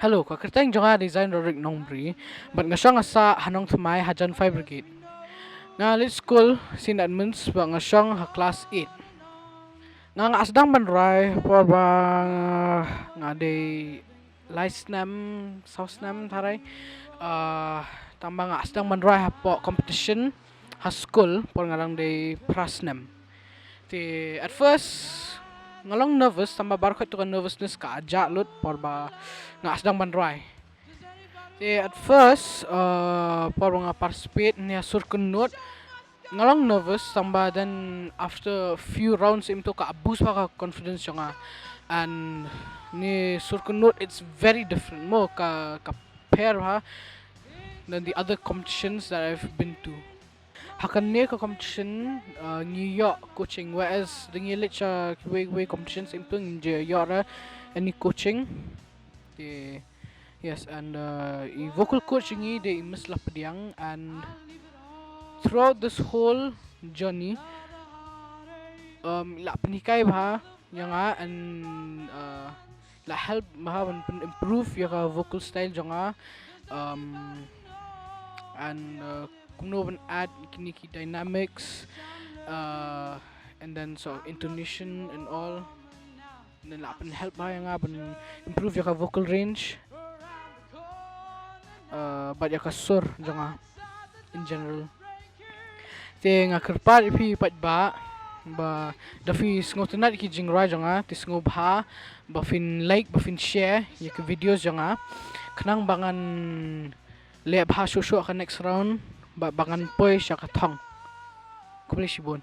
Hello, kakirteng jonga design rorik Nongbri, but nga siya nga sa hanong tumay hajan 5 brigade. Nga lit school sin admins ba nga siya nga class 8. Nga asdang banray por ba nga day licenam sausnam taray. Tamba nga asdang banray ha po competition ha school por nga lang day prasnam. At first ngalong nervous tamba baru ito ka nervousness ka aja lut por ba nga asdang banray. At first por nga participate niya Sur Kynud ngalong nervous tamba then after few rounds imto ka boost pa ka confidence nga and ni Sur Kynud it's very different mo ka pair ha than the other competitions that I've been to. Hakan niya ka competition New York coaching whereas the ngilit siya way competitions imto New York any coaching yes and i vocal coaching ni de imisla padiang and throughout this whole journey la panikay ba yang and la help ba improve your vocal style jonga and kuno ban add kiniki dynamics and then so intonation and all and then la pan help ba yang improve your vocal range but your sur jonga in general nga kerpat ipi pat ba dafi sngotenat ki jingra jonga tis ngobha ba fin like ba fin share yak videos jonga kanang bangan le bha shosho ka next round ba bangan poy sya ka thong kumli shibon.